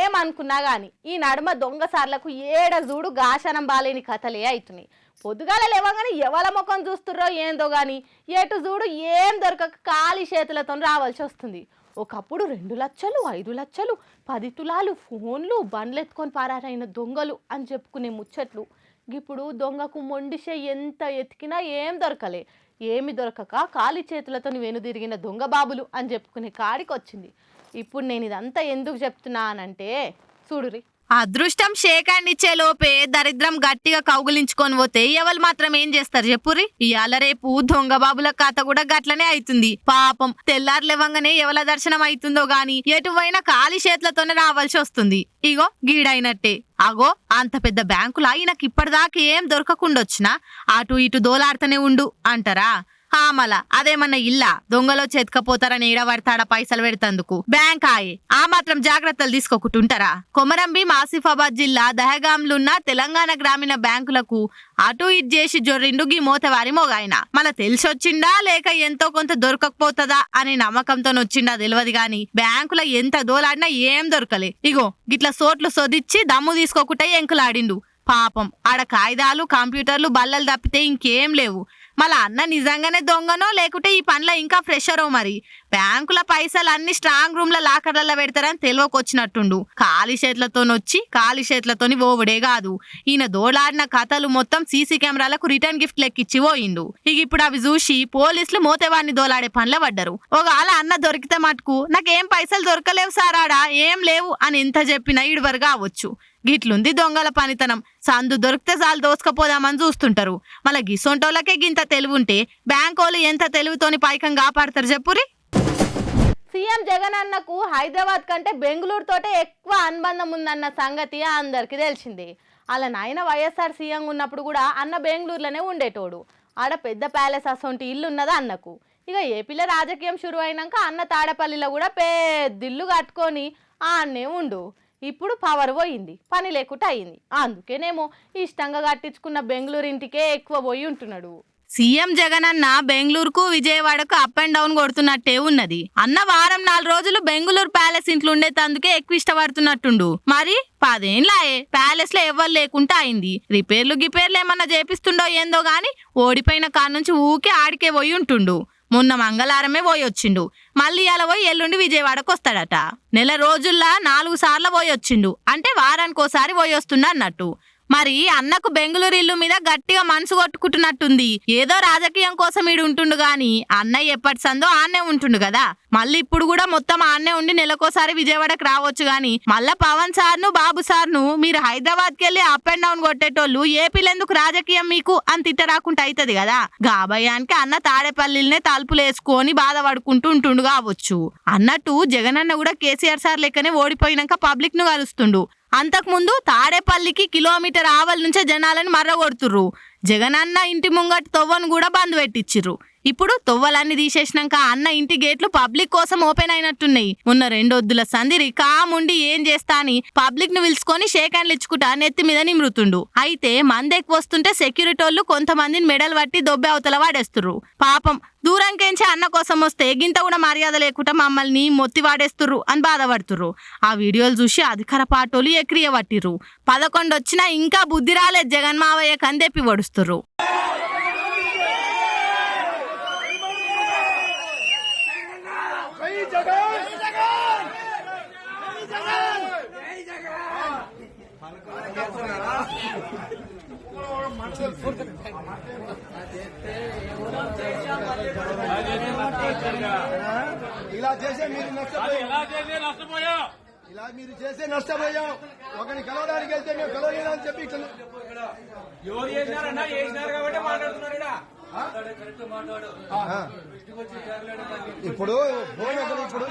ఏమనుకున్నా గాని ఈ నడుమ దొంగసార్లకు ఏడ చూడు గాశనం బాలేని కథలే అవుతున్నాయి. పొద్దుగాల లేవగానే ఎవల ముఖం చూస్తుర్రో ఏందో గాని ఎటు చూడు ఏం దొరకక ఖాళీ చేతులతో రావాల్సి వస్తుంది. ఒకప్పుడు 2 లక్షలు 5 లక్షలు 10 తులాలు ఫోన్లు బండ్లు ఎత్తుకొని పారారైన దొంగలు అని చెప్పుకునే ముచ్చట్లు ఇప్పుడు దొంగకు మొండిషే ఎంత ఎతికినా ఏం దొరకలే. ఏమి దొరకక ఖాళీ చేతులతో వెనుదిరిగిన దొంగ బాబులు అని చెప్పుకునే కాడికి వచ్చింది. ఇప్పుడు నేను ఇదంతా ఎందుకు చెప్తున్నానంటే చూడురి, అదృష్టం షేకాండిచ్చే లోపే దరిద్రం గట్టిగా కౌగులించుకొని పోతే ఎవరు మాత్రం ఏం చేస్తారు చెప్పురి. ఇవాళ రేపు దొంగ బాబుల కథ కూడా గట్లనే అవుతుంది. పాపం తెల్లారు లేవంగానే ఎవల దర్శనం అవుతుందో గాని ఎటువైనా ఖాళీ చేతులతోనే రావాల్సి వస్తుంది. ఇగో గీడైనట్టే. అగో అంత పెద్ద బ్యాంకులా ఈయనకి ఇప్పటిదాకా ఏం దొరకకుండా వచ్చినా అటు ఇటు దోలాడుతూనే ఉండు అంటారా? మల అదేమన్నా ఇల్లా దొంగలో చెతకపోతారని ఏడబడతాడా పైసలు పెడతందుకు? బ్యాంక్ ఆయే ఆ మాత్రం జాగ్రత్తలు తీసుకోకుంటుంటారా? కొమరంభీం ఆసిఫాబాద్ జిల్లా దహగాంలున్న తెలంగాణ గ్రామీణ బ్యాంకులకు అటు ఇటు చేసి జొర్రిండు గీ మోతవారి మొగాయన. మళ్ళా తెలిసొచ్చిండా లేక ఎంతో కొంత దొరకకపోతుందా అనే నమ్మకంతో వచ్చిండా తెలియదు గాని బ్యాంకులో ఎంత దోలాడినా ఏం దొరకలే. ఇగో గిట్ల సోట్లు సొదిచ్చి దమ్ము తీసుకోకుండా ఎంకులాడిండు. పాపం ఆడ కాగితాలు కంప్యూటర్లు బల్లలు తప్పితే ఇంకేం లేవు. మళ్ళా అన్న నిజంగానే దొంగనో లేకుంటే ఈ పనిలో ఇంకా ఫ్రెషరో మరి. బ్యాంకుల పైసలు అన్ని స్ట్రాంగ్ రూమ్ లో లాకర్లలో పెడతారని తెలియకొచ్చినట్టుండు. ఖాళీ చేతులతోనొచ్చి ఖాళీ చేతులతోని ఓవుడే కాదు, ఈయన దోలాడిన కథలు మొత్తం సీసీ కెమెరాలకు రిటర్న్ గిఫ్ట్ లెక్కిచ్చి పోయిండు. ఇక ఇప్పుడు అవి చూసి పోలీసులు మోతేవాడిని దోలాడే పనిలో పడ్డారు. ఒకవేళ అన్న దొరికితే మటుకు నాకేం పైసలు దొరకలేవు సారాడా ఏం లేవు అని ఎంత చెప్పినా ఇడివరు కావచ్చు. గిట్లుంది దొంగల పనితనం. సందు దొరికితే చాలు దోసుకపోదామని చూస్తుంటారు. మళ్ళీ గిసొంటోళ్ళకే గింత తెలివుంటే బ్యాంకోలు ఎంత తెలివితోని పైకం కాపాడతారు చెప్పురి. సీఎం జగన్ అన్నకు హైదరాబాద్ కంటే బెంగళూరు తోటే ఎక్కువ అనుబంధం ఉందన్న సంగతి అందరికి తెలిసిందే. అలా నాయన వైఎస్ఆర్ సీఎం ఉన్నప్పుడు కూడా అన్న బెంగళూరులోనే ఉండేటోడు. ఆడ పెద్ద ప్యాలెస్ అసొంటి ఇల్లు ఉన్నదా అన్నకు. ఇక ఏపీలో రాజకీయం షురు అయినాక అన్న తాడపల్లిలో కూడా పెద్ద ఇల్లు కట్టుకొని ఆడనే ఉండు. ఇప్పుడు పవర్ పోయింది, పని లేకుండా అయింది. అందుకేనేమో ఇష్టంగా కట్టించుకున్న బెంగళూరు ఇంటికే ఎక్కువ పోయి ఉంటున్నాడు. సీఎం జగన్ అన్న బెంగళూరుకు విజయవాడకు అప్ అండ్ డౌన్ కొడుతున్నట్టే ఉన్నది. అన్న వారం 4 రోజులు బెంగళూరు ప్యాలెస్ ఇంట్లో ఉండేతందుకే ఎక్కువ ఇష్టపడుతున్నట్టుండు. మరి 10 ఏళ్ళాయే ప్యాలెస్ లో ఎవ్వరు లేకుండా అయింది. రిపేర్లు గిపేర్లు ఏమన్నా చేపిస్తుండో ఏందో గాని ఓడిపోయిన కాడ నుంచి ఊకే ఆడికే పోయి ఉంటుండు. మొన్న మంగళవారమే పోయి వచ్చిండు. మళ్ళీ అలా పోయి ఎల్లుండి విజయవాడకు వస్తాడట. నెల రోజుల్లో 4 సార్లు పోయి వచ్చిండు. అంటే వారానికోసారి పోయి వస్తుండ అన్నట్టు. మరి అన్నకు బెంగళూరు ఇల్లు మీద గట్టిగా మనసు కొట్టుకుంటున్నట్టుంది. ఏదో రాజకీయం కోసం ఈడు ఉంటుండు గాని అన్నయ్య ఎప్పటి సందో ఆన్నే ఉంటుండు కదా. మళ్ళీ ఇప్పుడు కూడా మొత్తం ఆన్నే ఉండి నెలకోసారి విజయవాడకు రావచ్చు గాని మళ్ళా పవన్ సార్ను బాబు సార్ను మీరు హైదరాబాద్కి వెళ్ళి అప్ అండ్ డౌన్ కొట్టేటోళ్ళు ఏపీలో ఎందుకు రాజకీయం మీకు అని తిట్టరాకుండా అవుతుంది కదా. గాబయ్యానికి అన్న తాడేపల్లినే తలుపులు వేసుకొని బాధపడుకుంటూ ఉంటుండు కావచ్చు. అన్నట్టు జగనన్న కూడా కేసీఆర్ సార్ లెక్కనే ఓడిపోయినాక పబ్లిక్ ను కలుస్తుండు. అంతకుముందు తాడేపల్లికి కిలోమీటర్ ఆవల నుంచే జనాలని మర్రగొడుతుర్రు. జగనన్న ఇంటి ముంగటి తొవ్వను కూడా బంద్ పెట్టించిర్రు. ఇప్పుడు తొవ్వలన్నీ తీసేసినాక అన్న ఇంటి గేట్లు పబ్లిక్ కోసం ఓపెన్ అయినట్టున్నాయి. మొన్న 2 వద్దుల సంధి రికాముండి ఏం చేస్తా అని పబ్లిక్ ను పిలుచుకొని షేక్ హ్యాండ్లు ఇచ్చుకుంటా నెత్తి మీద నిమృతుండు. అయితే మందెక్కి వస్తుంటే సెక్యూరిటీ వాళ్ళు కొంతమందిని మెడలు పట్టి దొబ్బే అవతల వాడేస్తుర్రు. పాపం దూరంకేంచి అన్న కోసం వస్తే గింత కూడా మర్యాద లేకుండా మమ్మల్ని మొత్తి వాడేస్తుర్రు అని బాధపడుతుర్రు. ఆ వీడియోలు చూసి అధికార పార్టీలు ఎక్రియ పట్టిర్రు. 11 వచ్చినా ఇంకా బుద్ధి రాలేదు జగన్ మావయ్య కందెప్పి పడుస్తుర్రు. ఇలా చేసే మీరు చేసే నష్టపోయాం. ఒకరిని కలవడానికి వెళ్తే మేము కలవలేదని చెప్పి ఎవరు చేసినారన్నా చేసినారు కాబట్టి మాట్లాడుతున్నారు. ఇప్పుడు ఇప్పుడు